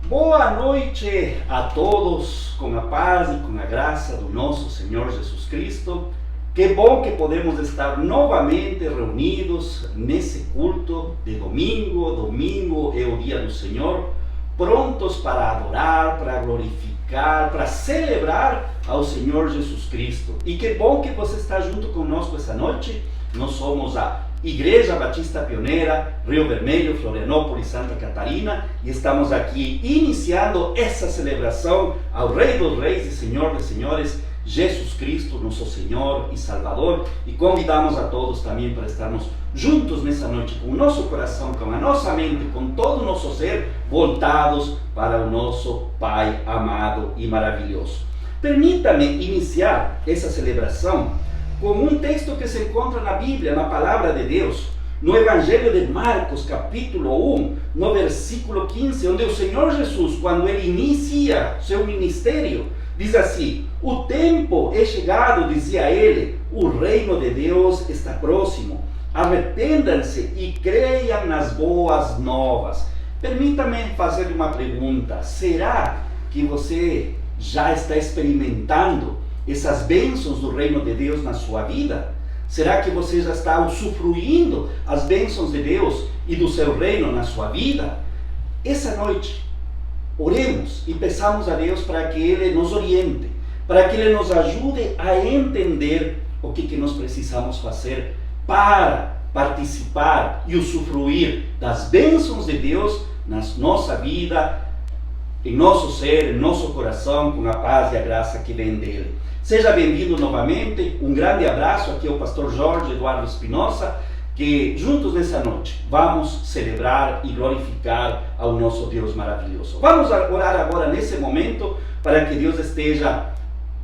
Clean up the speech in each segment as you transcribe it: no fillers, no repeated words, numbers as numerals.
Boa noite a todos, com a paz e com a graça do nosso Senhor Jesus Cristo. Que bom que podemos estar novamente reunidos nesse culto de domingo. Domingo é o dia do Senhor, prontos para adorar, para glorificar, para celebrar ao Senhor Jesus Cristo. E que bom que você está junto conosco essa noite. Nós somos a Igreja Batista Pioneira, Rio Vermelho, Florianópolis, Santa Catarina, e estamos aqui iniciando essa celebração ao Rei dos Reis e Senhor dos Senhores, Jesus Cristo, nosso Senhor e Salvador, e convidamos a todos também para estarmos juntos nessa noite com o nosso coração, com a nossa mente, com todo o nosso ser, voltados para o nosso Pai amado e maravilhoso. Permita-me iniciar essa celebração com um texto que se encontra na Bíblia, na Palavra de Deus, no Evangelho de Marcos, capítulo 1, no versículo 15, onde o Senhor Jesus, quando ele inicia seu ministério, diz assim: o tempo é chegado, dizia ele, o reino de Deus está próximo, arrependam-se e creiam nas boas novas. Permita-me fazer uma pergunta: será que você já está experimentando essas bênçãos do reino de Deus na sua vida? Será que você já está usufruindo as bênçãos de Deus e do seu reino na sua vida? Essa noite, oremos e peçamos a Deus para que Ele nos oriente, para que Ele nos ajude a entender o que nós precisamos fazer para participar e usufruir das bênçãos de Deus na nossa vida, em nosso ser, em nosso coração, com a paz e a graça que vem dele. Seja bem-vindo novamente, um grande abraço, aqui é o pastor Jorge Eduardo Espinosa, que juntos nessa noite vamos celebrar e glorificar ao nosso Deus maravilhoso. Vamos orar agora nesse momento para que Deus esteja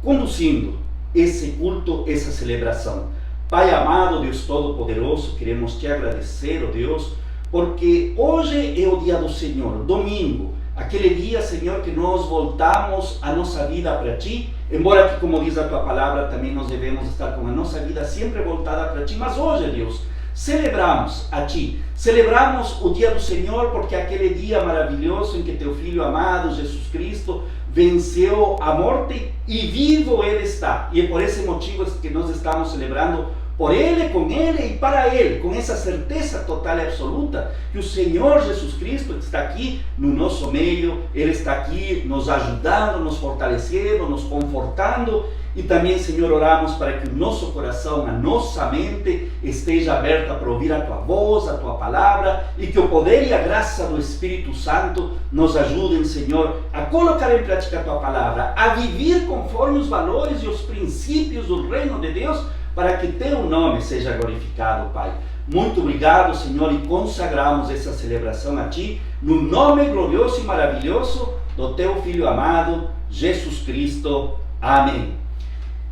conduzindo esse culto, essa celebração. Pai amado, Deus Todo-Poderoso, queremos te agradecer, ó Deus, porque hoje é o dia do Senhor, domingo, aquele dia, Senhor, que nós voltamos a nossa vida para Ti, embora que, como diz a Tua Palavra, também nós devemos estar com a nossa vida sempre voltada para Ti, mas hoje, Deus, celebramos a Ti, celebramos o dia do Senhor, porque é aquele dia maravilhoso em que Teu Filho amado, Jesus Cristo, venceu a morte e vivo Ele está, e é por esse motivo que nós estamos celebrando por Ele, com Ele e para Ele, com essa certeza total e absoluta que o Senhor Jesus Cristo está aqui no nosso meio, Ele está aqui nos ajudando, nos fortalecendo, nos confortando, e também, Senhor, oramos para que o nosso coração, a nossa mente esteja aberta para ouvir a Tua voz, a Tua Palavra, e que o poder e a graça do Espírito Santo nos ajudem, Senhor, a colocar em prática a Tua Palavra, a viver conforme os valores e os princípios do reino de Deus, para que Teu nome seja glorificado, Pai. Muito obrigado, Senhor, e consagramos essa celebração a Ti, no nome glorioso e maravilhoso do Teu Filho amado, Jesus Cristo. Amém.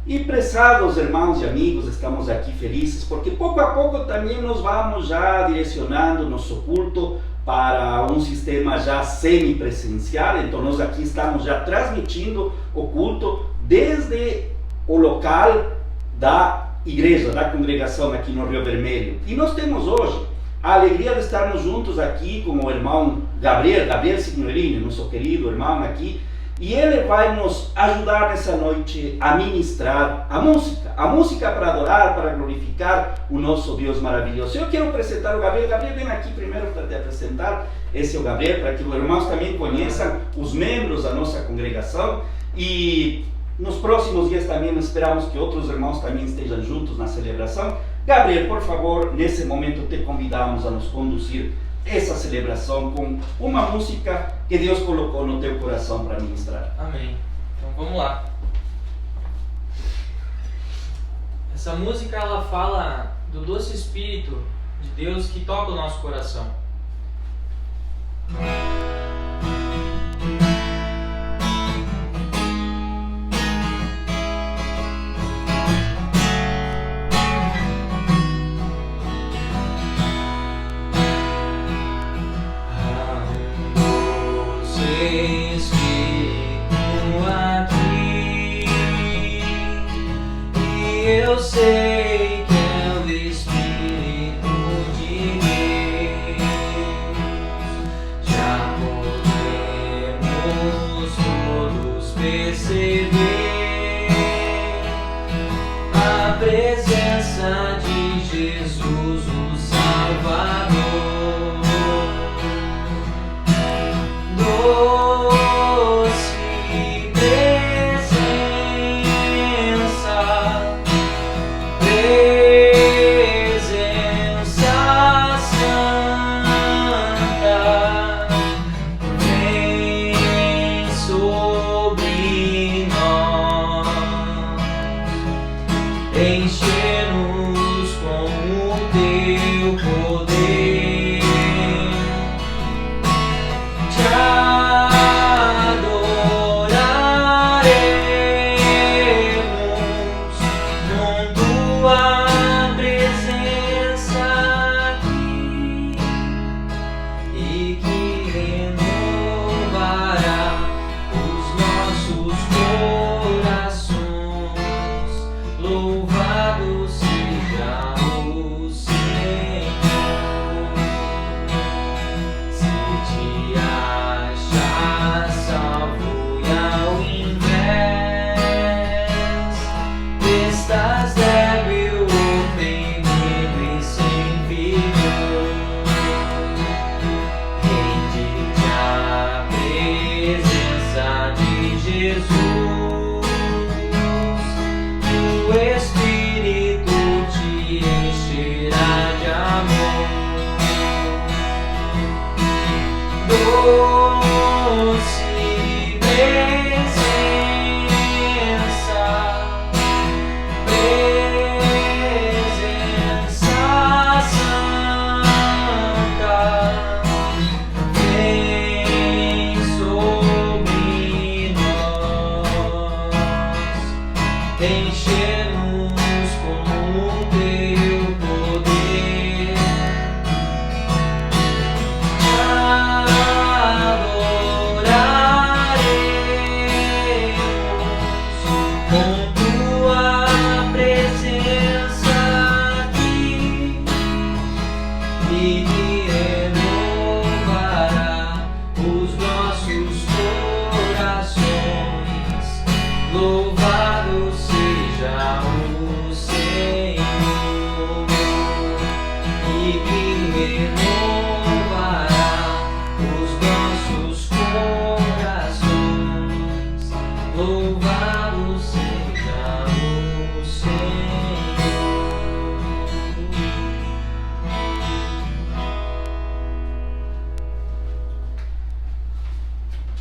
E prezados irmãos e amigos, estamos aqui felizes, porque pouco a pouco também nós vamos já direcionando nosso culto para um sistema já semipresencial. Então nós aqui estamos já transmitindo o culto desde o local da igreja, da congregação aqui no Rio Vermelho. E nós temos hoje a alegria de estarmos juntos aqui com o irmão Gabriel Signorini, nosso querido irmão aqui, e ele vai nos ajudar nessa noite a ministrar a música para adorar, para glorificar o nosso Deus maravilhoso. Eu quero apresentar o Gabriel. Gabriel, vem aqui primeiro para te apresentar. Esse é o Gabriel, para que os irmãos também conheçam os membros da nossa congregação, e nos próximos dias também esperamos que outros irmãos também estejam juntos na celebração. Gabriel, por favor, nesse momento te convidamos a nos conduzir essa celebração com uma música que Deus colocou no teu coração para ministrar. Amém. Então vamos lá. Essa música ela fala do doce Espírito de Deus que toca o nosso coração. Eu sei que é o Espírito de Deus. todos perceber a presença de Jesus, o Salvador. Doce presença, presença santa, vem sobre nós, enche-nos com o teu poder. Te adoraremos com tua presença aqui, e que renovará os nossos corações. Louvado seja o Senhor. Se te achas salvo e ao invés estás débil, oprimido e sem vigor, rende-te à presença de Jesus. O Espírito te encherá de amor. Doce presença, presença santa, vem sobre nós, enche-nos com o teu poder. Adoraremos com tua presença aqui, e que renovará os nossos corações. Louvado seja o Senhor, e que renovará os nossos corações. Louvado seja o Senhor.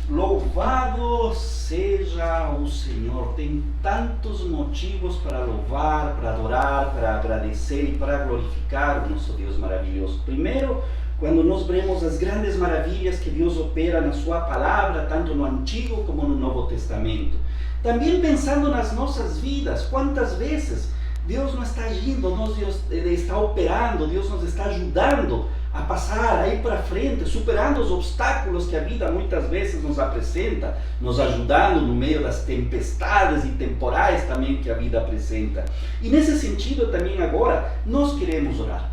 Louvado seja o Senhor. Tem tantos motivos para louvar, para adorar, para agradecer e para glorificar o nosso Deus maravilhoso. Primeiro, quando nós vemos as grandes maravilhas que Deus opera na sua palavra, tanto no Antigo como no Novo Testamento. Também pensando nas nossas vidas, quantas vezes Deus não está agindo, Ele está operando, Deus nos está ajudando a passar, a ir para frente, superando os obstáculos que a vida muitas vezes nos apresenta, nos ajudando no meio das tempestades e temporais também que a vida apresenta. E nesse sentido também agora, nós queremos orar,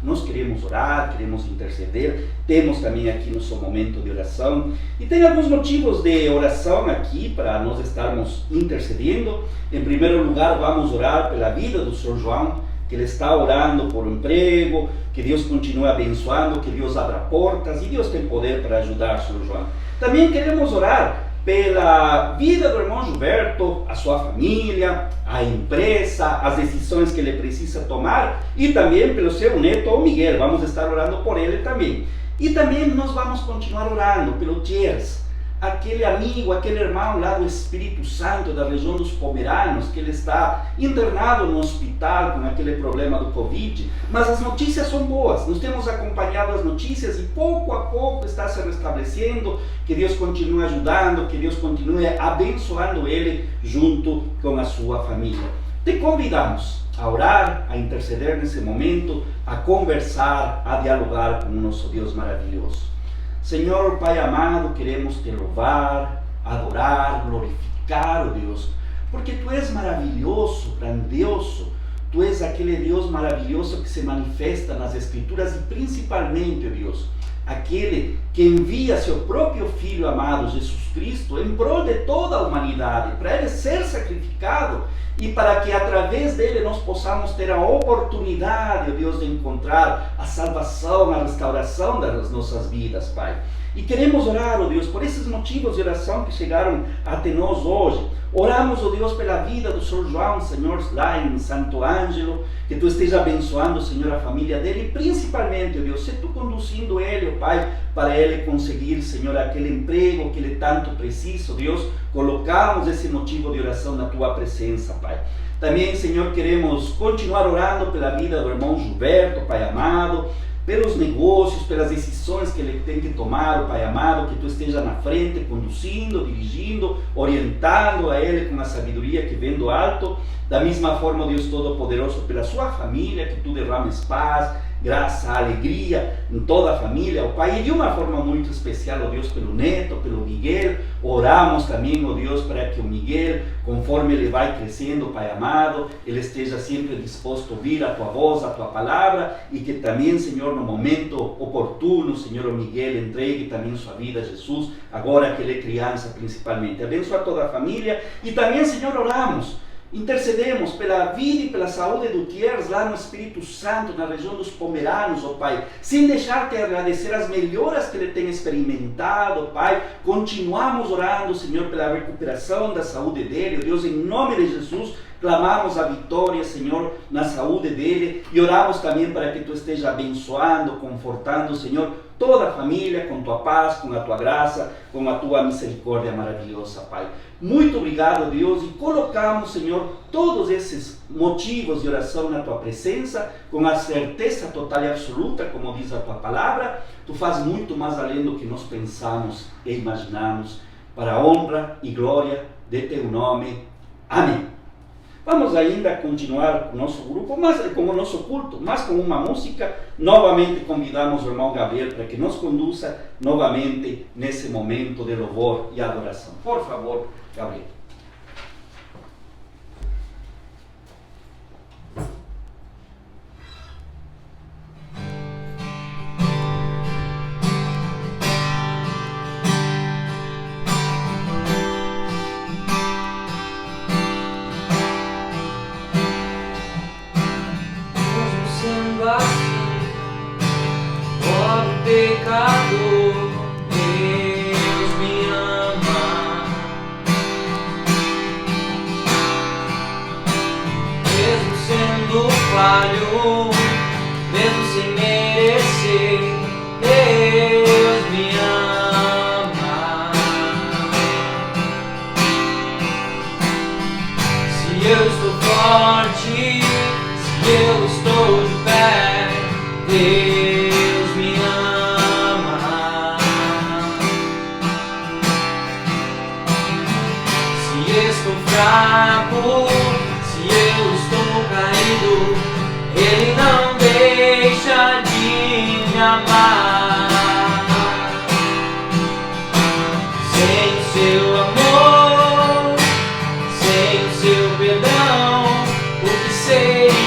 queremos interceder, temos também aqui nosso momento de oração, e tem alguns motivos de oração aqui para nós estarmos intercedendo. Em primeiro lugar, vamos orar pela vida do Sr. João, que ele está orando por um emprego, que Deus continue abençoando, que Deus abra portas, e Deus tem poder para ajudar o Sr. João. Também queremos orar pela vida do irmão Gilberto, a sua família, a empresa, as decisões que ele precisa tomar, e também pelo seu neto, o Miguel. Vamos estar orando por ele também. E também nós vamos continuar orando pelo Gers, aquele amigo, aquele irmão lá do Espírito Santo, da região dos Pomeranos, que ele está internado no hospital com aquele problema do Covid, mas as notícias são boas, nós temos acompanhado as notícias e pouco a pouco está se restabelecendo. Que Deus continue ajudando, que Deus continue abençoando ele junto com a sua família. Te convidamos a orar, a interceder nesse momento, a conversar, a dialogar com o nosso Deus maravilhoso. Senhor Pai amado, queremos te louvar, adorar, glorificar, ó Deus, porque Tu és maravilhoso, grandioso. Tu és aquele Deus maravilhoso que se manifesta nas Escrituras e principalmente, ó Deus, aquele que envia seu próprio Filho amado, Jesus Cristo, em prol de toda a humanidade, para ele ser sacrificado e para que através dele nós possamos ter a oportunidade, Deus, de encontrar a salvação, a restauração das nossas vidas, Pai. E queremos orar, ó Deus, por esses motivos de oração que chegaram até nós hoje. Oramos, ó Deus, pela vida do Sr. João, Senhor, lá em Santo Ângelo, que Tu esteja abençoando, Senhor, a família dele, e principalmente, ó Deus, se Tu conduzindo ele, ó Pai, para ele conseguir, Senhor, aquele emprego que ele tanto precisa, ó Deus, colocamos esse motivo de oração na Tua presença, Pai. Também, Senhor, queremos continuar orando pela vida do irmão Gilberto, Pai amado, pelos negócios, pelas decisões que ele tem que tomar, Pai amado, que Tu esteja na frente, conduzindo, dirigindo, orientando a ele com a sabedoria que vem do alto. Da mesma forma, Deus Todo-Poderoso, pela sua família, que Tu derrames paz, graça, alegria em toda a família, ó Pai, e de uma forma muito especial, ó Deus, pelo neto, pelo Miguel. Oramos também, ó Deus, para que o Miguel, conforme ele vai crescendo, Pai amado, ele esteja sempre disposto a ouvir a Tua voz, a Tua palavra, e que também, Senhor, no momento oportuno, Senhor, o Miguel entregue também sua vida a Jesus, agora que ele é criança principalmente. Abençoa toda a família, e também, Senhor, oramos, intercedemos pela vida e pela saúde do Thierry lá no Espírito Santo, na região dos Pomeranos, ó Pai, sem deixar de agradecer as melhoras que ele tem experimentado, Pai. Continuamos orando, Senhor, pela recuperação da saúde dele, ó Deus, em nome de Jesus. Clamamos a vitória, Senhor, na saúde dele, e oramos também para que Tu esteja abençoando, confortando, Senhor, toda a família com Tua paz, com a Tua graça, com a Tua misericórdia maravilhosa, Pai. Muito obrigado, Deus, e colocamos, Senhor, todos esses motivos de oração na Tua presença, com a certeza total e absoluta, como diz a Tua palavra. Tu faz muito mais além do que nós pensamos e imaginamos, para a honra e glória de Teu nome. Amém. Vamos ainda continuar com o nosso grupo, mas com o nosso culto, mas com uma música. Novamente convidamos o irmão Gabriel para que nos conduza novamente nesse momento de louvor e adoração. Por favor, Gabriel. Pecador, Deus me ama, mesmo sendo falho, mesmo sem merecer, Deus me ama. Se eu estou forte, se eu estou de pé, Deus me ama. Estou fraco, se eu estou caído, Ele não deixa de me amar. Sem o Seu amor, sem o Seu perdão, o que seria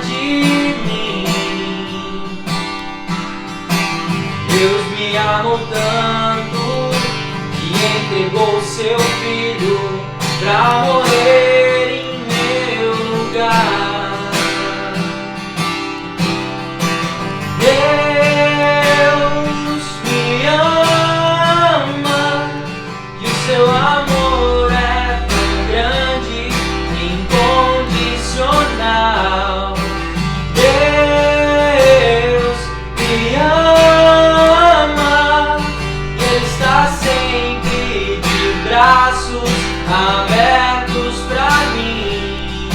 de mim? Deus me amou tanto, entregou Seu Filho pra morrer em meu lugar. Deus me ama e o Seu amor é tão grande, incondicional. Deus me ama e Ele está sempre de braços abertos pra mim.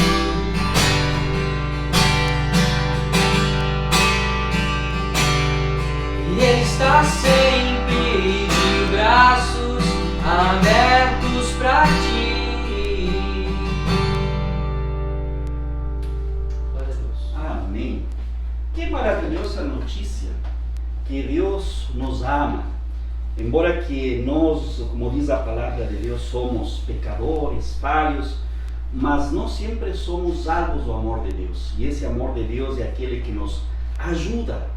E Ele está sempre de braços abertos pra ti. Glória a Deus. Amém. Que maravilhosa notícia, que Deus nos ama. Embora que nós, como diz a palavra de Deus, somos pecadores, falhos, mas nós sempre somos salvos do amor de Deus. E esse amor de Deus é aquele que nos ajuda,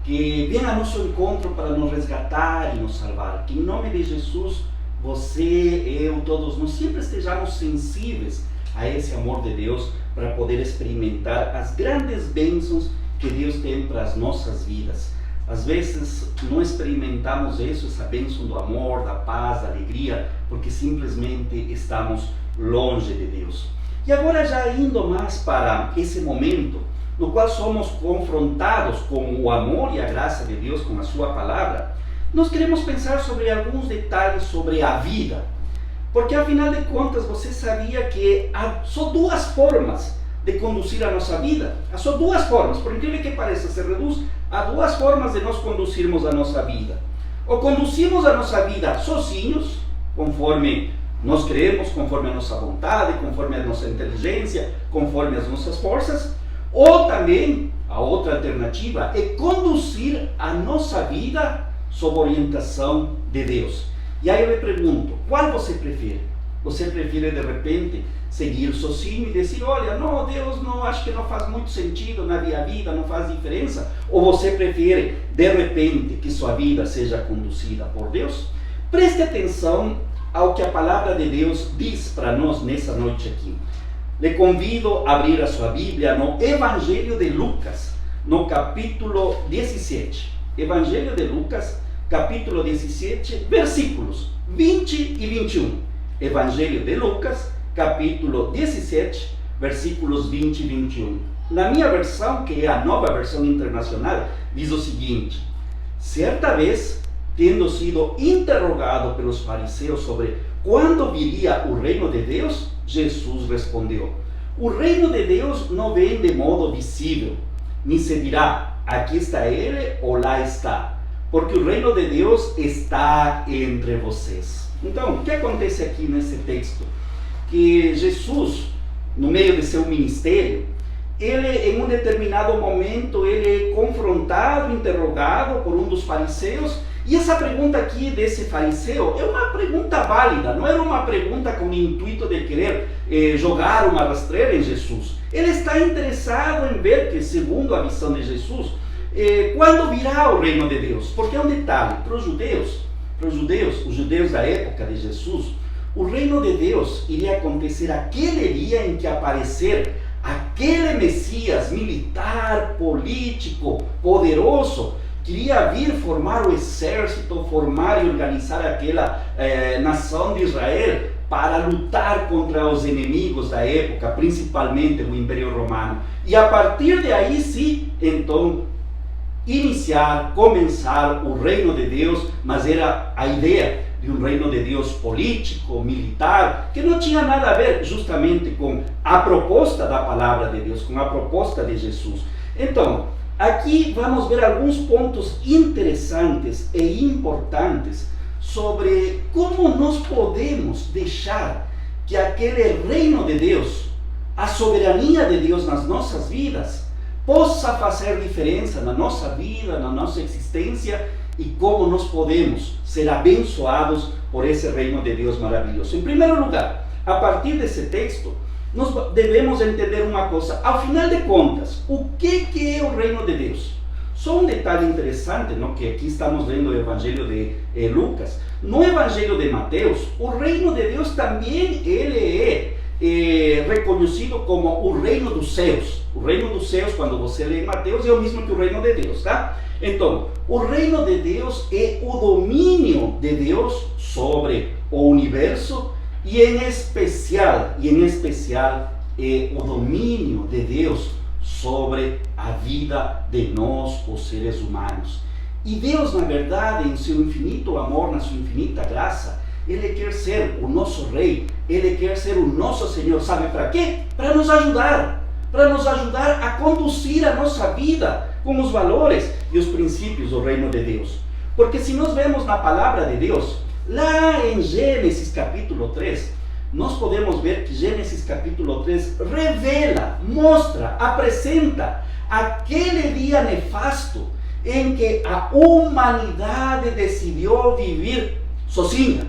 que vem a nosso encontro para nos resgatar e nos salvar. Que em nome de Jesus, você, eu, todos nós sempre estejamos sensíveis a esse amor de Deus para poder experimentar as grandes bênçãos que Deus tem para as nossas vidas. Às vezes não experimentamos isso, essa bênção do amor, da paz, da alegria, porque simplesmente estamos longe de Deus. E agora, já indo mais para esse momento no qual somos confrontados com o amor e a graça de Deus, com a sua palavra, nós queremos pensar sobre alguns detalhes sobre a vida. Porque afinal de contas, você sabia que há só duas formas de conduzir a nossa vida? Há só duas formas, por incrível que pareça, se reduz a duas formas de nós conduzirmos a nossa vida. Ou conduzimos a nossa vida sozinhos, conforme nós queremos, conforme a nossa vontade, conforme a nossa inteligência, conforme as nossas forças, ou também, a outra alternativa é conduzir a nossa vida sob orientação de Deus. E aí eu lhe pergunto, qual você prefere? Você prefere de repente seguir sozinho e dizer, olha, não, Deus, não, acho que não faz muito sentido na minha vida, não faz diferença? Ou você prefere de repente que sua vida seja conduzida por Deus? Preste atenção ao que a palavra de Deus diz para nós nessa noite aqui. Le convido a abrir a sua Bíblia no Evangelho de Lucas, no capítulo 17. Evangelho de Lucas, capítulo 17, versículos 20 e 21. Evangelho de Lucas, capítulo 17, versículos 20 e 21. Na minha versão, que é a Nova Versão Internacional, diz o seguinte: certa vez, tendo sido interrogado pelos fariseus sobre quando viria o reino de Deus, Jesus respondeu: o reino de Deus não vem de modo visível, nem se dirá, aqui está ele ou lá está, porque o reino de Deus está entre vocês. Então, o que acontece aqui nesse texto? Que Jesus, no meio de seu ministério, ele, em um determinado momento, ele é confrontado, interrogado por um dos fariseus. E essa pergunta aqui desse fariseu é uma pergunta válida, não era uma pergunta com o intuito de querer jogar uma rastreira em Jesus. Ele está interessado em ver que, segundo a visão de Jesus, quando virá o reino de Deus. Porque é um detalhe, para os judeus, os judeus da época de Jesus, o reino de Deus iria acontecer aquele dia em que aparecer aquele Messias militar, político, poderoso, queria vir formar o exército, formar e organizar aquela nação de Israel para lutar contra os inimigos da época, principalmente o Império Romano. E a partir de aí, sim, então, começar o reino de Deus, mas era a ideia de um reino de Deus político, militar, que não tinha nada a ver justamente com a proposta da palavra de Deus, com a proposta de Jesus. Então, aqui vamos ver alguns pontos interessantes e importantes sobre como nós podemos deixar que aquele reino de Deus, a soberania de Deus nas nossas vidas, possa fazer diferença na nossa vida, na nossa existência, e como nós podemos ser abençoados por esse reino de Deus maravilhoso. Em primeiro lugar, a partir desse texto, nós devemos entender uma coisa. Ao final de contas, o que é o reino de Deus? Só um detalhe interessante, não? Que aqui estamos lendo o Evangelho de Lucas. No Evangelho de Mateus, o reino de Deus também ele é reconhecido como o reino dos céus. O reino dos céus, quando você lê Mateus, é o mesmo que o reino de Deus, tá? Então, o reino de Deus é o domínio de Deus sobre o universo e em especial é o domínio de Deus sobre a vida de nós, os seres humanos. E Deus, na verdade, em seu infinito amor, na sua infinita graça, Ele quer ser o nosso Rei, Ele quer ser o nosso Senhor. Sabe para quê? Para nos ajudar a conduzir a nossa vida com os valores e os princípios do reino de Deus. Porque se nós vemos na palavra de Deus, lá em Gênesis capítulo 3, nós podemos ver que Gênesis capítulo 3 revela, mostra, apresenta aquele dia nefasto em que a humanidade decidiu viver sozinha,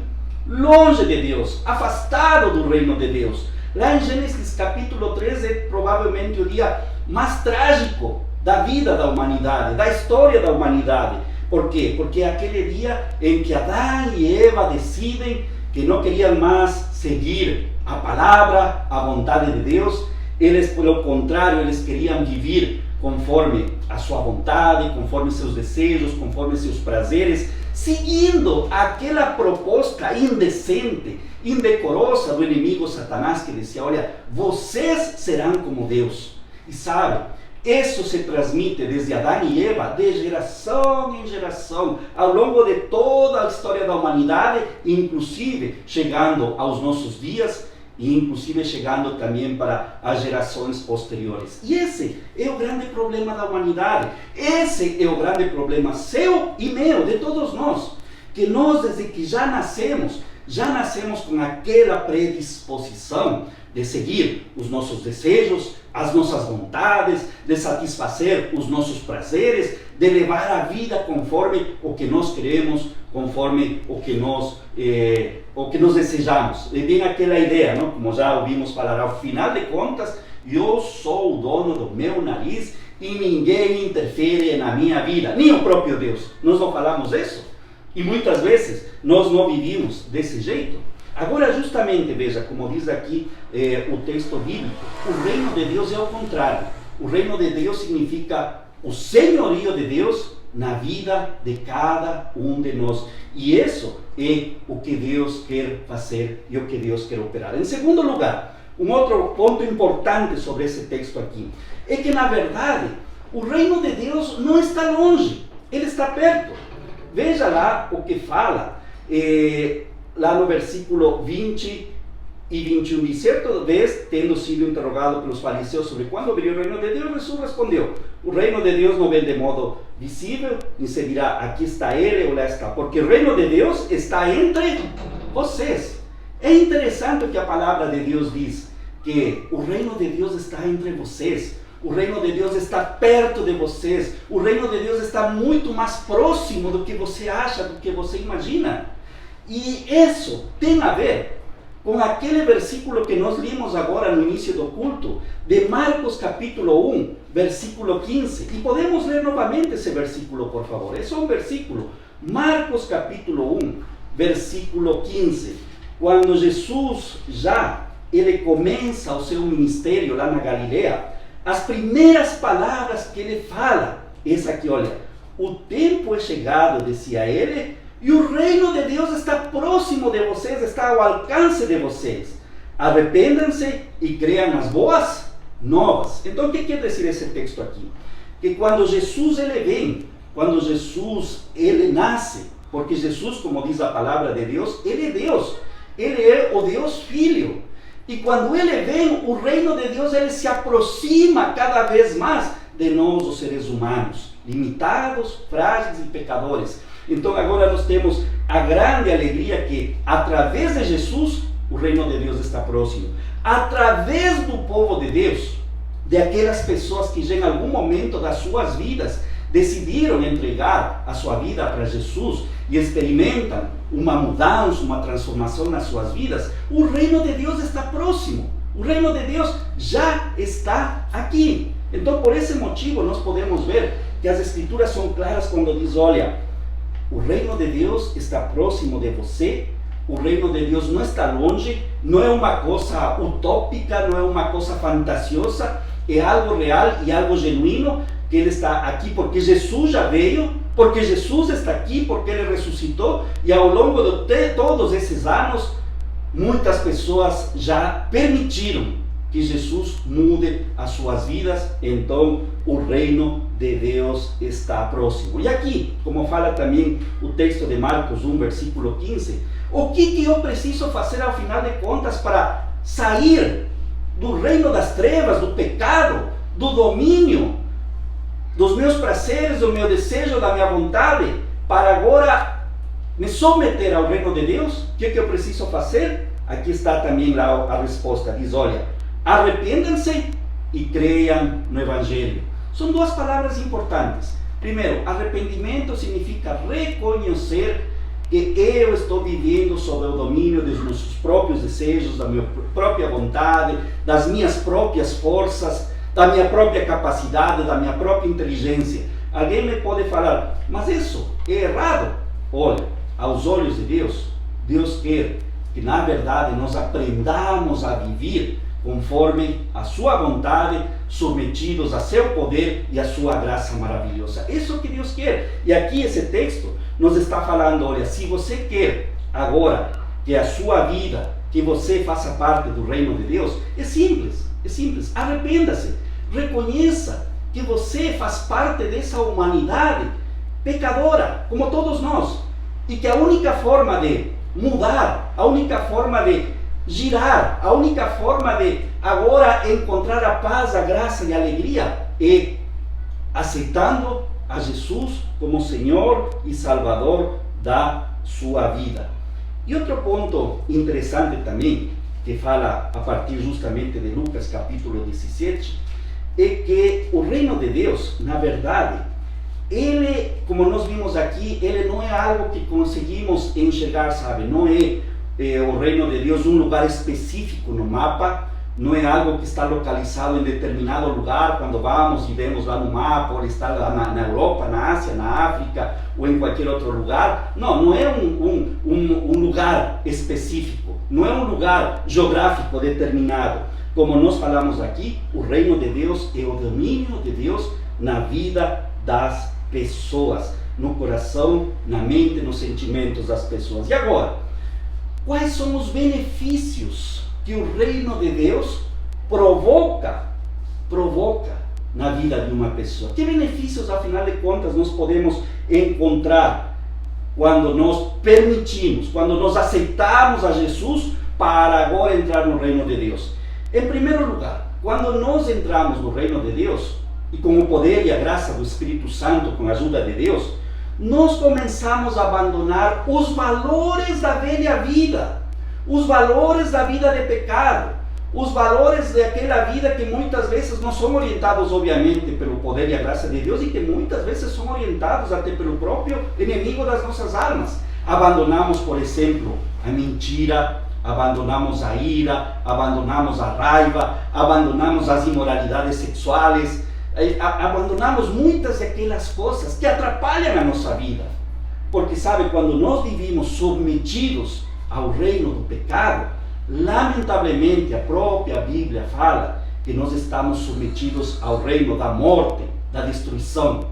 longe de Deus, afastado do reino de Deus. Lá em Gênesis capítulo 3 é provavelmente o dia mais trágico da vida da humanidade, da história da humanidade. Por quê? Porque é aquele dia em que Adão e Eva decidem que não queriam mais seguir a palavra, a vontade de Deus. Eles, pelo contrário, eles queriam viver conforme a sua vontade, conforme seus desejos, conforme seus prazeres, seguindo aquela proposta indecente, indecorosa do inimigo Satanás, que dizia: olha, vocês serão como Deus. E sabe, isso se transmite desde Adão e Eva, de geração em geração, ao longo de toda a história da humanidade, inclusive chegando aos nossos dias, e inclusive chegando também para as gerações posteriores. E esse é o grande problema da humanidade. Esse é o grande problema seu e meu, de todos nós. Que nós, desde que já nascemos com aquela predisposição de seguir os nossos desejos, as nossas vontades, de satisfazer os nossos prazeres, de levar a vida conforme o que nós queremos, conforme o que nós desejamos. E bem aquela ideia, não? Como já ouvimos falar, ao final de contas, eu sou o dono do meu nariz e ninguém interfere na minha vida, nem o próprio Deus. Nós não falamos isso? E muitas vezes nós não vivimos desse jeito. Agora, justamente, veja, como diz aqui o texto bíblico, o reino de Deus é o contrário. O reino de Deus significa o senhorio de Deus na vida de cada um de nós. E isso é o que Deus quer fazer e o que Deus quer operar. Em segundo lugar, um outro ponto importante sobre esse texto aqui, é que, na verdade, o reino de Deus não está longe, ele está perto. Veja lá o que fala, lá no versículo 20 e 21, de certa vez, tendo sido interrogado pelos fariseus sobre quando viria o reino de Deus, Jesus respondeu: o reino de Deus não vem de modo visível, nem se dirá aqui está ele ou lá está, porque o reino de Deus está entre vocês. É interessante que a palavra de Deus diz que o reino de Deus está entre vocês. O reino de Deus está perto de vocês. O reino de Deus está muito mais próximo do que você acha, do que você imagina. E isso tem a ver com aquele versículo que nós lemos agora no início do culto, de Marcos capítulo 1, versículo 15. E podemos ler novamente esse versículo, por favor. É só um versículo. Marcos capítulo 1, versículo 15. Quando Jesus ele começa o seu ministério lá na Galileia, as primeiras palavras que ele fala, essa aqui, olha: o tempo é chegado, dizia ele, e o reino de Deus está próximo de vocês, está ao alcance de vocês. Arrependam-se e creiam nas boas novas. Então, o que quer dizer esse texto aqui? Que quando Jesus ele vem, quando Jesus ele nasce, porque Jesus, como diz a palavra de Deus, ele é Deus, ele é o Deus Filho. E quando ele vem, o reino de Deus ele se aproxima cada vez mais de nós, os seres humanos, limitados, frágeis e pecadores. Então agora nós temos a grande alegria que, através de Jesus, o reino de Deus está próximo. Através do povo de Deus, de aquelas pessoas que já em algum momento das suas vidas decidiram entregar a sua vida para Jesus e experimentam uma mudança, uma transformação nas suas vidas, o reino de Deus está próximo. O reino de Deus já está aqui. Então, por esse motivo, nós podemos ver que as Escrituras são claras quando diz: olha, o reino de Deus está próximo de você, o reino de Deus não está longe, não é uma coisa utópica, não é uma coisa fantasiosa, é algo real e algo genuíno, que ele está aqui porque Jesus já veio, porque Jesus está aqui, porque ele ressuscitou, e ao longo de todos esses anos, muitas pessoas já permitiram que Jesus mude as suas vidas. Então o reino de Deus está próximo. E aqui, como fala também o texto de Marcos 1, versículo 15, o que eu preciso fazer ao final de contas para sair do reino das trevas, do pecado, do domínio, dos meus prazeres, do meu desejo, da minha vontade, para agora me submeter ao reino de Deus? O que eu preciso fazer? Aqui está também lá a resposta. Diz: olha, arrependam-se e creiam no Evangelho. São duas palavras importantes. Primeiro, arrependimento significa reconhecer que eu estou vivendo sob o domínio dos meus próprios desejos, da minha própria vontade, das minhas próprias forças, da minha própria capacidade, da minha própria inteligência. Alguém me pode falar, mas isso é errado. Olha, aos olhos de Deus, Deus quer que na verdade nós aprendamos a viver conforme a sua vontade, submetidos a seu poder e a sua graça maravilhosa. Isso que Deus quer. E aqui esse texto nos está falando, olha, se você quer agora que a sua vida, que você faça parte do reino de Deus, é simples, arrependa-se, reconheça que você faz parte dessa humanidade pecadora, como todos nós, e que a única forma de mudar, a única forma de girar, a única forma de agora encontrar a paz, a graça e a alegria é aceitando a Jesus como Senhor e Salvador da sua vida. E outro ponto interessante também, que fala a partir justamente de Lucas capítulo 17, é que o reino de Deus, na verdade, ele, como nós vimos aqui, ele não é algo que conseguimos enxergar, sabe? Não é o reino de Deus um lugar específico no mapa, não é algo que está localizado em determinado lugar, quando vamos e vemos lá no mapa, ou está lá na Europa, na Ásia, na África, ou em qualquer outro lugar. Não é um lugar específico, não é um lugar geográfico determinado. Como nós falamos aqui, o reino de Deus é o domínio de Deus na vida das pessoas, no coração, na mente, nos sentimentos das pessoas. E agora, quais são os benefícios que o reino de Deus provoca na vida de uma pessoa? Que benefícios, afinal de contas, nós podemos encontrar quando nós permitimos, quando nós aceitamos a Jesus para agora entrar no reino de Deus? Em primeiro lugar, quando nós entramos no reino de Deus, e com o poder e a graça do Espírito Santo, com a ajuda de Deus, nós começamos a abandonar os valores da velha vida, os valores da vida de pecado, os valores daquela vida que muitas vezes não são orientados, obviamente, pelo poder e a graça de Deus, e que muitas vezes são orientados até pelo próprio inimigo das nossas almas. Abandonamos, por exemplo, a mentira, abandonamos a ira, abandonamos a raiva, abandonamos as imoralidades sexuais, abandonamos muitas daquelas coisas que atrapalham a nossa vida. Porque sabe, quando nós vivimos submetidos ao reino do pecado, lamentavelmente a própria Bíblia fala que nós estamos submetidos ao reino da morte, da destruição.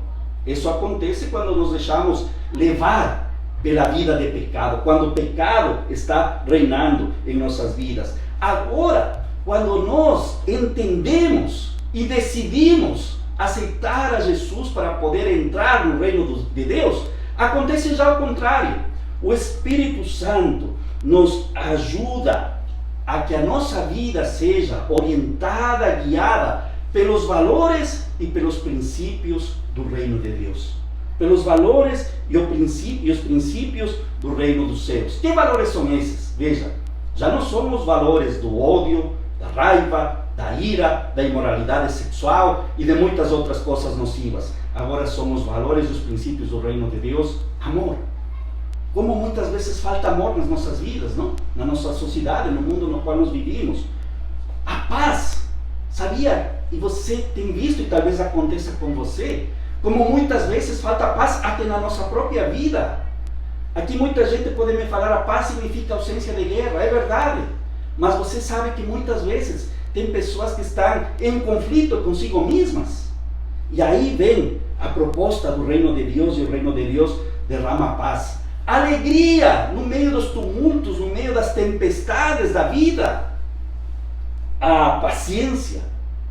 Isso acontece quando nos deixamos levar pela vida de pecado, quando o pecado está reinando em nossas vidas. Agora, quando nós entendemos e decidimos aceitar a Jesus para poder entrar no reino de Deus, acontece já ao contrário. O Espírito Santo nos ajuda a que a nossa vida seja orientada, guiada pelos valores e pelos princípios do reino de Deus. Pelos valores e os princípios do reino dos céus. Que valores são esses? Veja, já não são os valores do ódio, da raiva, da ira, da imoralidade sexual e de muitas outras coisas nocivas. Agora são os valores e os princípios do reino de Deus. Amor. Como muitas vezes falta amor nas nossas vidas, não? Na nossa sociedade, no mundo no qual nós vivimos. A paz. Sabia? E você tem visto, e talvez aconteça com você, como muitas vezes falta paz até na nossa própria vida. Aqui muita gente pode me falar, a paz significa ausência de guerra. É verdade. Mas você sabe que muitas vezes tem pessoas que estão em conflito consigo mesmas. E aí vem a proposta do reino de Deus, e o reino de Deus derrama paz. Alegria no meio dos tumultos, no meio das tempestades da vida. A paciência.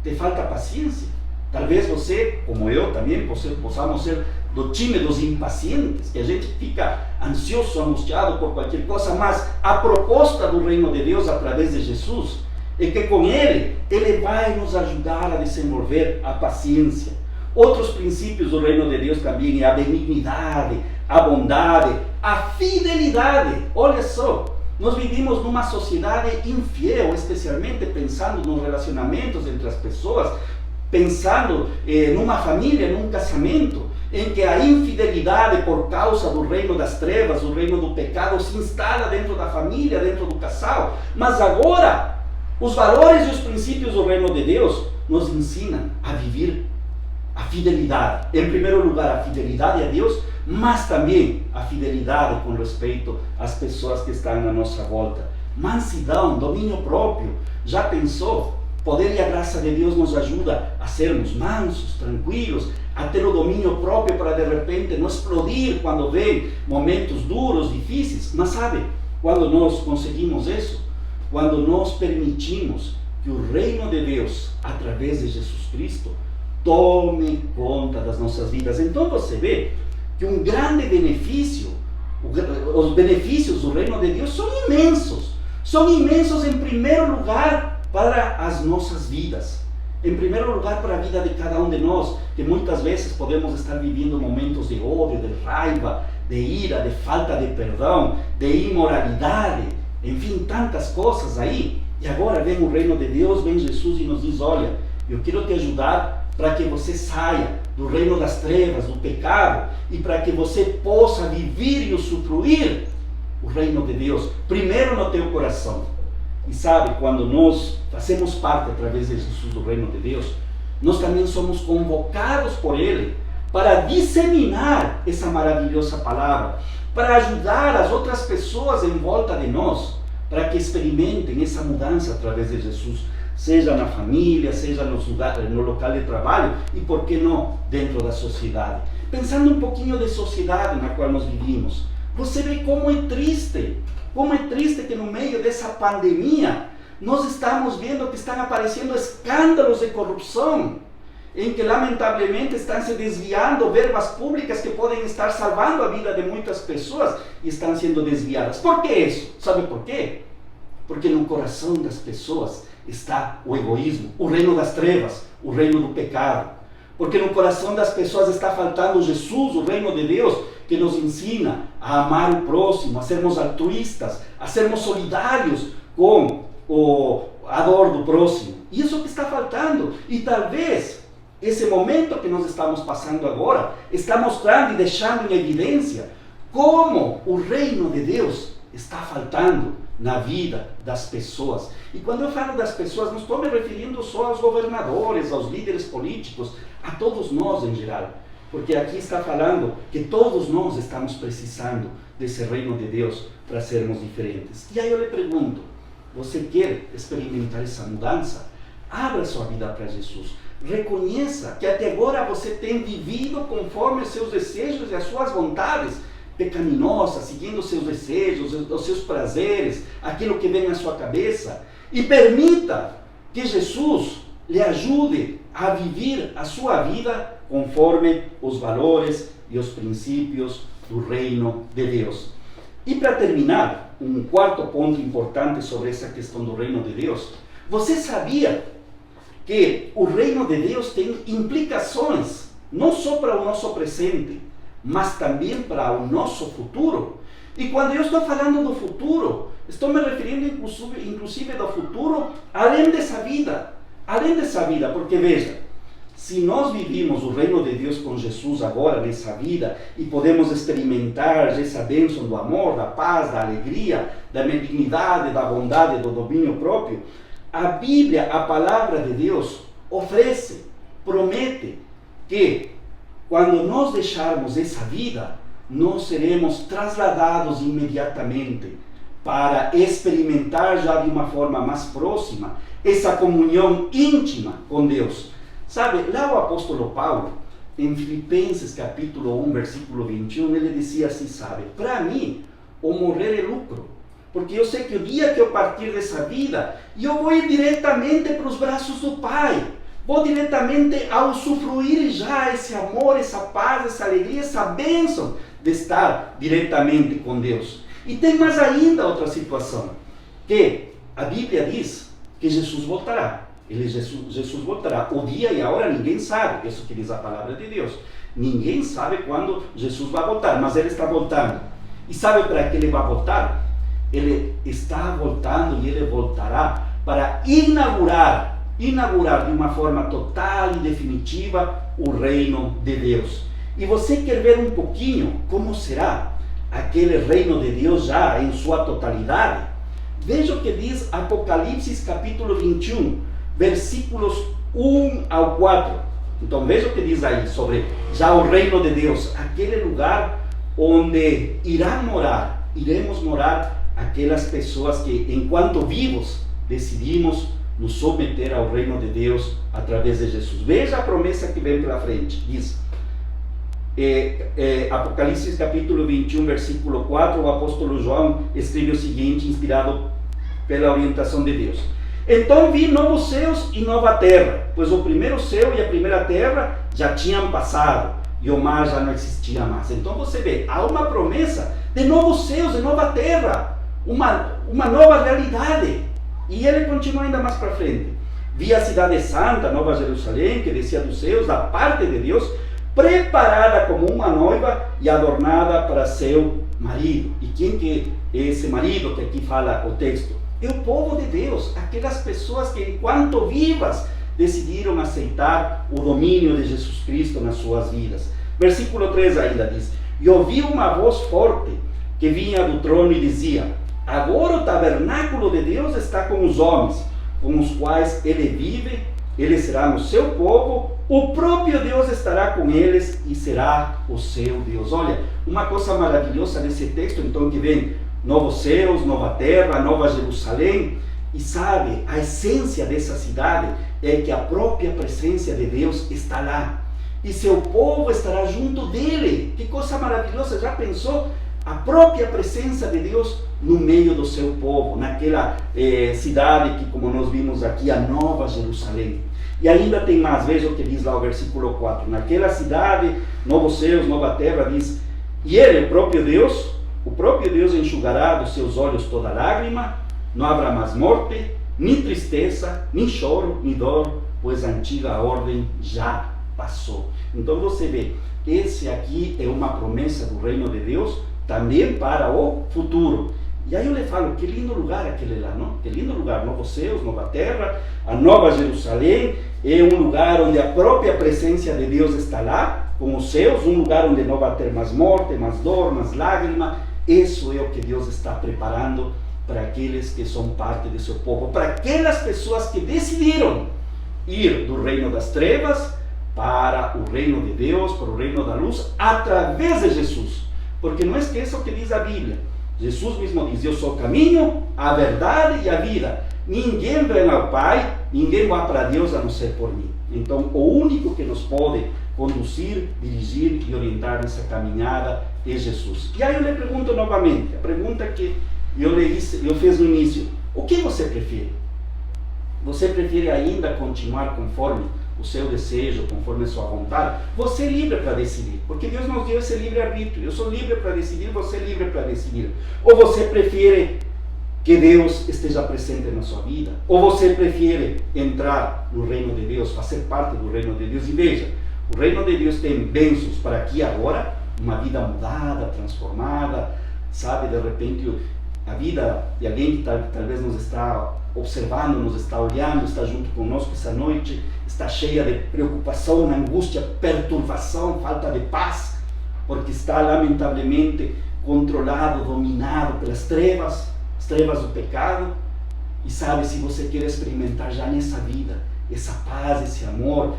Te falta paciência? Talvez você, como eu também, possamos ser do time dos impacientes, que a gente fica ansioso, angustiado por qualquer coisa, mas a proposta do reino de Deus através de Jesus é que com Ele vai nos ajudar a desenvolver a paciência. Outros princípios do reino de Deus também é a benignidade, a bondade, a fidelidade. Olha só, nós vivimos numa sociedade infiel, especialmente pensando nos relacionamentos entre as pessoas, pensando numa família, num casamento, em que a infidelidade por causa do reino das trevas, do reino do pecado, se instala dentro da família, dentro do casal. Mas agora, os valores e os princípios do reino de Deus nos ensinam a viver a fidelidade. Em primeiro lugar, a fidelidade a Deus, mas também a fidelidade com respeito às pessoas que estão na nossa volta. Mansidão, domínio próprio. Já pensou? O poder e a graça de Deus nos ajuda a sermos mansos, tranquilos, a ter o domínio próprio para de repente não explodir quando vem momentos duros, difíceis. Mas sabe, quando nós conseguimos isso, quando nós permitimos que o reino de Deus, através de Jesus Cristo, tome conta das nossas vidas. Então você vê que um grande benefício, os benefícios do reino de Deus são imensos. São imensos em primeiro lugar para as nossas vidas. Em primeiro lugar para a vida de cada um de nós, que muitas vezes podemos estar vivendo momentos de ódio, de raiva, de ira, de falta de perdão, de imoralidade, enfim, tantas coisas aí. E agora vem o reino de Deus, vem Jesus e nos diz, olha, eu quero te ajudar para que você saia do reino das trevas, do pecado, e para que você possa viver e usufruir o reino de Deus, primeiro no teu coração. E sabe, quando nós fazemos parte através de Jesus do reino de Deus, nós também somos convocados por Ele para disseminar essa maravilhosa palavra, para ajudar as outras pessoas em volta de nós, para que experimentem essa mudança através de Jesus, seja na família, seja no local de trabalho e, por que não, dentro da sociedade. Pensando um pouquinho de sociedade na qual nós vivimos, você vê como é triste que no meio dessa pandemia nós estamos vendo que estão aparecendo escândalos de corrupção, em que lamentavelmente estão se desviando verbas públicas que podem estar salvando a vida de muitas pessoas e estão sendo desviadas. Por que isso? Sabe por quê? Porque no coração das pessoas está o egoísmo, o reino das trevas, o reino do pecado. Porque no coração das pessoas está faltando Jesus, o reino de Deus, que nos ensina a amar o próximo, a sermos altruístas, a sermos solidários com a dor do próximo. Isso que está faltando. E talvez esse momento que nós estamos passando agora está mostrando e deixando em evidência como o reino de Deus está faltando na vida das pessoas. E quando eu falo das pessoas, não estou me referindo só aos governadores, aos líderes políticos, a todos nós em geral. Porque aqui está falando que todos nós estamos precisando desse reino de Deus para sermos diferentes. E aí eu lhe pergunto, você quer experimentar essa mudança? Abra sua vida para Jesus. Reconheça que até agora você tem vivido conforme os seus desejos e as suas vontades pecaminosas, seguindo os seus desejos, os seus prazeres, aquilo que vem na sua cabeça. E permita que Jesus lhe ajude a viver a sua vida conforme os valores e os princípios do reino de Deus. E para terminar, um quarto ponto importante sobre essa questão do reino de Deus. Você sabia que o reino de Deus tem implicações não só para o nosso presente, mas também para o nosso futuro? E quando eu estou falando do futuro, estou me referindo inclusive do futuro além dessa vida. Além dessa vida, porque veja, se nós vivimos o reino de Deus com Jesus agora nessa vida e podemos experimentar essa bênção do amor, da paz, da alegria, da benignidade, da bondade, do domínio próprio, a Bíblia, a palavra de Deus, oferece, promete que quando nós deixarmos essa vida, nós seremos trasladados imediatamente para experimentar já de uma forma mais próxima essa comunhão íntima com Deus. Sabe, lá o apóstolo Paulo, em Filipenses capítulo 1, versículo 21, ele dizia assim, sabe, para mim, o morrer é lucro, porque eu sei que o dia que eu partir dessa vida, eu vou ir diretamente para os braços do Pai, vou diretamente a usufruir já esse amor, essa paz, essa alegria, essa bênção de estar diretamente com Deus. E tem mais ainda outra situação, que a Bíblia diz que Jesus voltará. Jesus voltará. O dia e a hora ninguém sabe, isso que diz a palavra de Deus. Ninguém sabe quando Jesus vai voltar, mas Ele está voltando. E sabe para que Ele vai voltar? Ele está voltando e Ele voltará para inaugurar de uma forma total e definitiva o reino de Deus. E você quer ver um pouquinho como será aquele reino de Deus já em sua totalidade? Veja o que diz Apocalipse capítulo 21, versículos 1 ao 4. Então veja o que diz aí sobre já o reino de Deus, aquele lugar onde iremos morar aquelas pessoas que, enquanto vivos, decidimos nos submeter ao reino de Deus através de Jesus. Veja a promessa que vem pela frente. Diz, Apocalipse capítulo 21, versículo 4, o apóstolo João escreve o seguinte, inspirado pela orientação de Deus. Então vi novos céus e nova terra, pois o primeiro céu e a primeira terra já tinham passado, e o mar já não existia mais. Então você vê, há uma promessa de novos céus e nova terra, uma nova realidade. E ele continua ainda mais para frente. Vi a cidade santa, Nova Jerusalém, que descia dos céus, da parte de Deus, preparada como uma noiva e adornada para seu marido. E quem que é esse marido que aqui fala o texto? É o povo de Deus, aquelas pessoas que, enquanto vivas, decidiram aceitar o domínio de Jesus Cristo nas suas vidas. Versículo 3 ainda diz, e ouvi uma voz forte que vinha do trono e dizia, agora o tabernáculo de Deus está com os homens, com os quais ele vive, ele será o seu povo, o próprio Deus estará com eles e será o seu Deus. Olha, uma coisa maravilhosa nesse texto, então, que vem novos céus, nova terra, nova Jerusalém, e sabe, a essência dessa cidade é que a própria presença de Deus está lá, e seu povo estará junto dele. Que coisa maravilhosa, já pensou? A própria presença de Deus no meio do seu povo, naquela cidade que, como nós vimos aqui, a Nova Jerusalém. E ainda tem mais, veja o que diz lá o versículo 4. Naquela cidade, novos céus, nova terra, diz, e ele, o próprio Deus enxugará dos seus olhos toda lágrima, não haverá mais morte, nem tristeza, nem choro, nem dor, pois a antiga ordem já passou. Então você vê, esse aqui é uma promessa do reino de Deus, também para o futuro. E aí eu lhe falo, que lindo lugar aquele lá, não? Que lindo lugar, novos céus, nova terra, a Nova Jerusalém, é um lugar onde a própria presença de Deus está lá, com os céus, um lugar onde não vai ter mais morte, mais dor, mais lágrima. Isso é o que Deus está preparando para aqueles que são parte de seu povo, para aquelas pessoas que decidiram ir do reino das trevas para o reino de Deus, para o reino da luz, através de Jesus. Porque não esqueça o que diz a Bíblia. Jesus mesmo diz, eu sou o caminho, a verdade e a vida. Ninguém vem ao Pai, ninguém vai para Deus a não ser por mim. Então, o único que nos pode conduzir, dirigir e orientar nessa caminhada é Jesus. E aí eu lhe pergunto novamente, a pergunta que eu fiz no início, o que você prefere? Você prefere ainda continuar conforme o seu desejo, conforme a sua vontade? Você é livre para decidir, porque Deus nos deu esse livre-arbítrio. Eu sou livre para decidir, você é livre para decidir. Ou você prefere que Deus esteja presente na sua vida? Ou você prefere entrar no reino de Deus, fazer parte do reino de Deus? E veja, o reino de Deus tem bênçãos para aqui e agora, uma vida mudada, transformada, sabe, de repente a vida de alguém que talvez nos está observando, nos está olhando, está junto conosco essa noite, está cheia de preocupação, angústia, perturbação, falta de paz, porque está lamentavelmente controlado, dominado pelas trevas, as trevas do pecado. E sabe, se você quer experimentar já nessa vida essa paz, esse amor,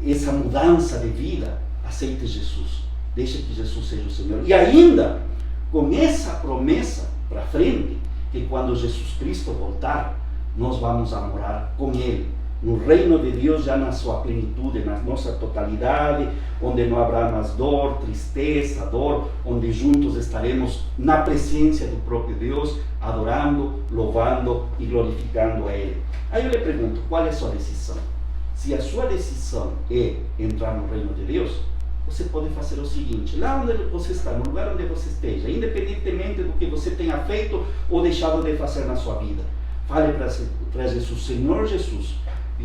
essa mudança de vida, aceite Jesus, deixe que Jesus seja o Senhor. E ainda com essa promessa para frente, que quando Jesus Cristo voltar, nós vamos a morar com Ele, no reino de Deus, já na sua plenitude, na nossa totalidade, onde não haverá mais dor, tristeza, onde juntos estaremos na presença do próprio Deus, adorando, louvando e glorificando a Ele. Aí eu lhe pergunto, qual é a sua decisão? Se a sua decisão é entrar no reino de Deus, você pode fazer o seguinte, lá onde você está, no lugar onde você esteja, independentemente do que você tenha feito ou deixado de fazer na sua vida, fale para Jesus, Senhor Jesus,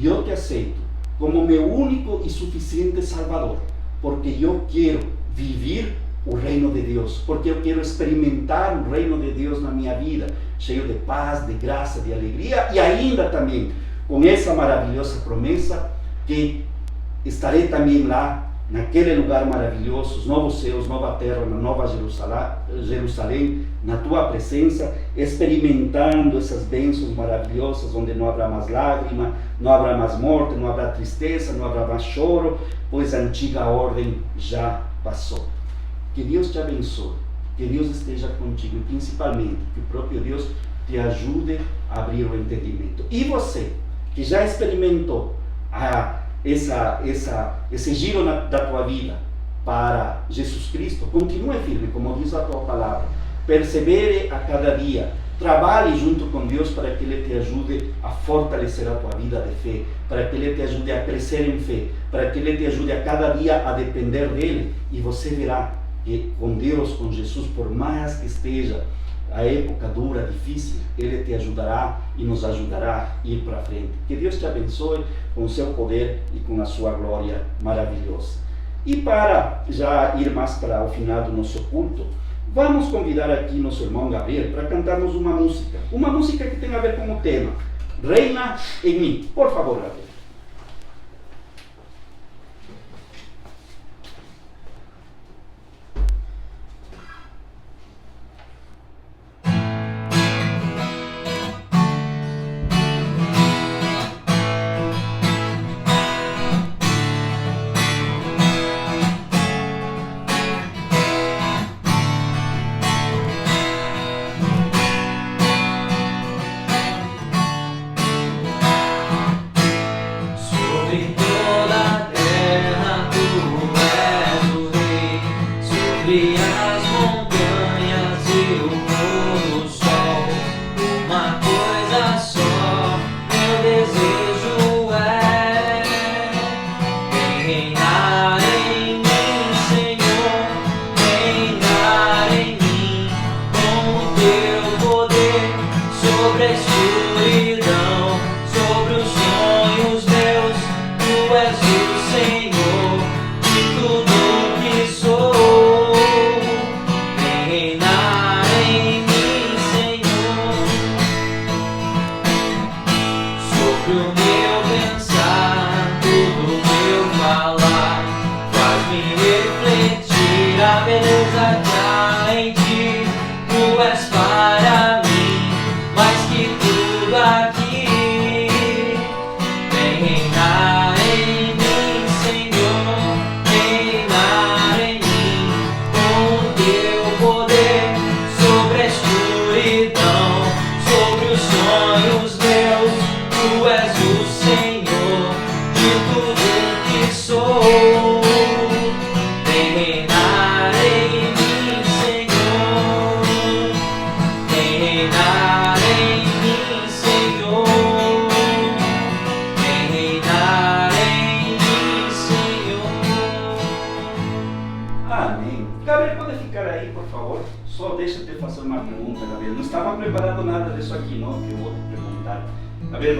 eu te aceito como meu único e suficiente Salvador, porque eu quero viver o reino de Deus, porque eu quero experimentar o reino de Deus na minha vida, cheio de paz, de graça, de alegria, e ainda também com essa maravilhosa promessa que estarei também lá naquele lugar maravilhoso, os novos céus, nova terra, na nova Jerusalém, na tua presença, experimentando essas bênçãos maravilhosas, onde não haverá mais lágrima, não haverá mais morte, não haverá tristeza, não haverá mais choro, pois a antiga ordem já passou. Que Deus te abençoe, que Deus esteja contigo e principalmente que o próprio Deus te ajude a abrir o entendimento. E você, que já experimentou esse giro da tua vida para Jesus Cristo, continue firme, como diz a tua palavra. Persevere a cada dia. Trabalhe junto com Deus para que Ele te ajude a fortalecer a tua vida de fé, para que Ele te ajude a crescer em fé, para que Ele te ajude a cada dia a depender dEle. E você verá que com Deus, com Jesus, por mais que esteja a época dura, difícil, Ele te ajudará e nos ajudará a ir para frente. Que Deus te abençoe com o seu poder e com a sua glória maravilhosa. E para já ir mais para o final do nosso culto, vamos convidar aqui nosso irmão Gabriel para cantarmos uma música que tem a ver com o tema Reina em mim. Por favor, Gabriel.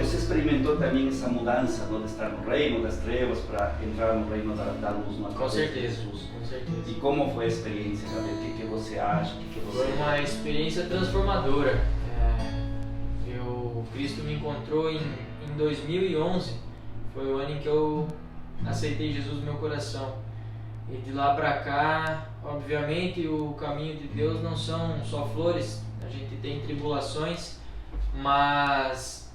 Você experimentou também essa mudança, de estar no reino das trevas para entrar no reino da luz? Com certeza, com certeza. E como foi a experiência, Gabriel? O que você acha? Foi uma experiência transformadora. Cristo me encontrou em 2011, foi o ano em que eu aceitei Jesus no meu coração. E de lá para cá, obviamente, o caminho de Deus não são só flores, a gente tem tribulações, mas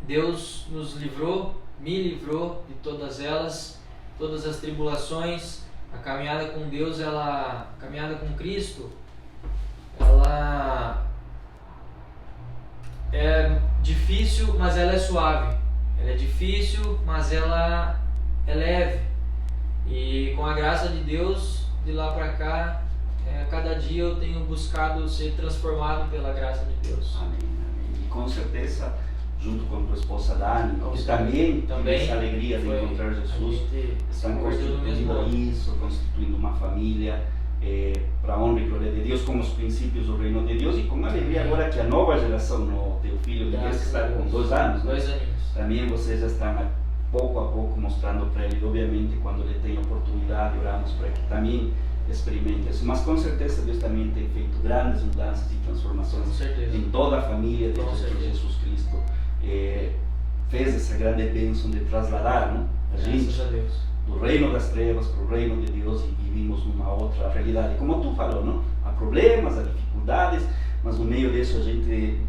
Deus nos livrou, me livrou de todas elas, todas as tribulações. A caminhada com Deus, a caminhada com Cristo, ela é difícil, mas ela é suave. Ela é difícil, mas ela é leve. E com a graça de Deus, de lá para cá, cada dia eu tenho buscado ser transformado pela graça de Deus. Amém, amém. E com certeza, junto com tua esposa Dani, que também essa alegria de encontrar Jesus, estão constituindo isso, constituindo uma família para a honra e glória de Deus, com os princípios do reino de Deus e com alegria agora que a nova geração, o teu filho, que está com 2 anos, né? 2 aninhos. Também vocês já estão pouco a pouco mostrando para ele, obviamente quando ele tem oportunidade, oramos para que também experimente isso, mas com certeza Deus também tem feito grandes mudanças e transformações em toda a família de Jesus Cristo. Fez essa grande bênção de trasladar, não? A gente do reino das trevas para o reino de Deus e vivimos numa outra realidade. Como tu falou, não? Há problemas, há dificuldades, mas no meio disso a gente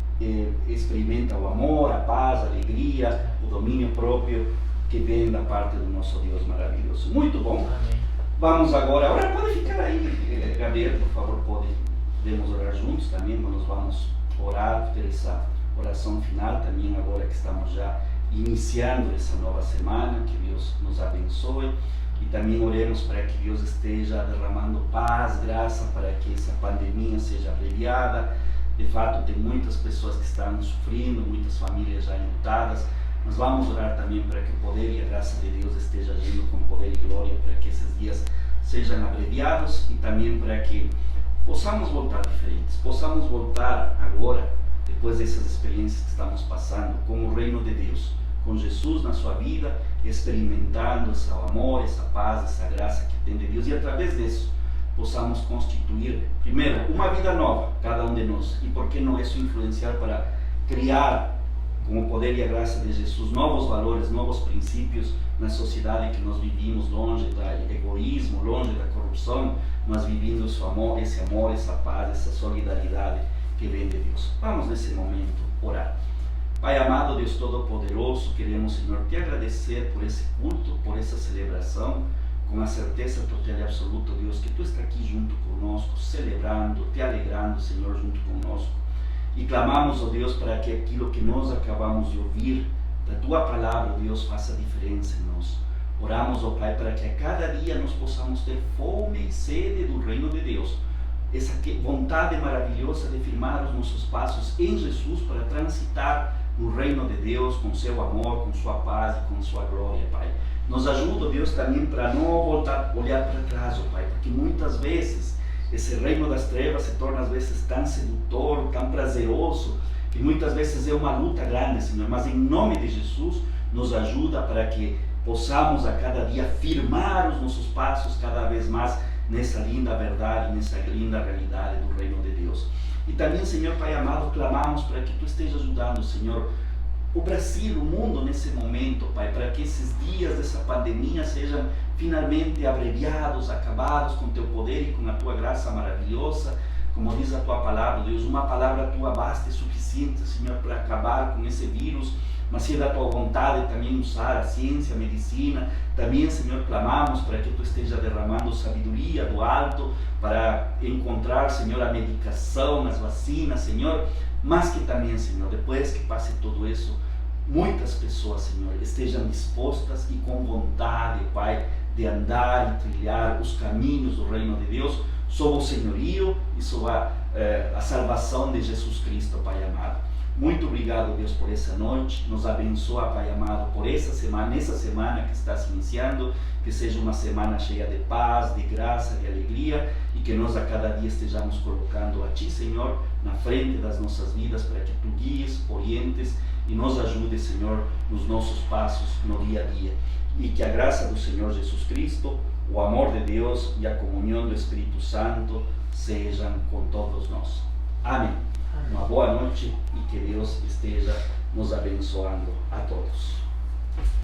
experimenta o amor, a paz, a alegria, o domínio próprio que vem da parte do nosso Deus maravilhoso. Muito bom. Amém. Vamos agora, pode ficar aí, Gabriel, por favor, podemos orar juntos também, mas nós vamos orar, ter essa oração final também agora que estamos já iniciando essa nova semana, que Deus nos abençoe e também oremos para que Deus esteja derramando paz, graça, para que essa pandemia seja abreviada. De fato, tem muitas pessoas que estão sofrendo, muitas famílias já enlutadas, mas vamos orar também para que o poder e a graça de Deus esteja agindo com poder e glória, para que esses dias sejam abreviados e também para que possamos voltar diferentes, possamos voltar agora, depois dessas experiências que estamos passando, com o reino de Deus, com Jesus na sua vida, experimentando esse amor, essa paz, essa graça que tem de Deus, e através disso possamos constituir, primeiro, uma vida nova, cada um de nós, e por que não isso influenciar para criar, com o poder e a graça de Jesus, novos valores, novos princípios na sociedade que nós vivimos, longe do egoísmo, longe da corrupção, mas vivendo esse amor, essa paz, essa solidariedade que vem de Deus. Vamos nesse momento orar. Pai amado, Deus Todo-Poderoso, queremos, Senhor, te agradecer por esse culto, por essa celebração, com a certeza total e absoluta, Deus, que Tu está aqui junto conosco, celebrando, te alegrando, Senhor, junto conosco. E clamamos, ó Deus, para que aquilo que nós acabamos de ouvir, da Tua palavra, Deus, faça diferença em nós. Oramos, ó Pai, para que a cada dia nós possamos ter fome e sede do reino de Deus. Essa vontade maravilhosa de firmar os nossos passos em Jesus para transitar no reino de Deus, com seu amor, com sua paz e com sua glória, Pai. Nos ajuda, Deus, também para não voltar a olhar para trás, ó Pai, porque muitas vezes esse reino das trevas se torna às vezes tão sedutor, tão prazeroso, que muitas vezes é uma luta grande, Senhor, mas em nome de Jesus, nos ajuda para que possamos a cada dia firmar os nossos passos cada vez mais nessa linda verdade, nessa linda realidade do reino de Deus. E também, Senhor Pai amado, clamamos para que Tu estejas ajudando, Senhor, o Brasil, o mundo nesse momento, Pai, para que esses dias dessa pandemia sejam finalmente abreviados, acabados com Teu poder e com a Tua graça maravilhosa. Como diz a Tua palavra, Deus, uma palavra Tua basta e suficiente, Senhor, para acabar com esse vírus, mas se é da Tua vontade também usar a ciência, a medicina. Também, Senhor, clamamos para que Tu esteja derramando sabedoria do alto para encontrar, Senhor, a medicação, as vacinas, Senhor, mas que também, Senhor, depois que passe tudo isso, muitas pessoas, Senhor, estejam dispostas e com vontade, Pai, de andar e trilhar os caminhos do reino de Deus, sob o senhorio e sob a salvação de Jesus Cristo, Pai amado. Muito obrigado, Deus, por essa noite. Nos abençoa, Pai amado, por essa semana que está se iniciando, que seja uma semana cheia de paz, de graça, de alegria, e que nós a cada dia estejamos colocando a Ti, Senhor, na frente das nossas vidas, para que Tu guies, orientes e nos ajude, Senhor, nos nossos passos no dia a dia. E que a graça do Senhor Jesus Cristo, o amor de Deus e a comunhão do Espírito Santo sejam com todos nós. Amém. Uma boa noite e que Deus esteja nos abençoando a todos.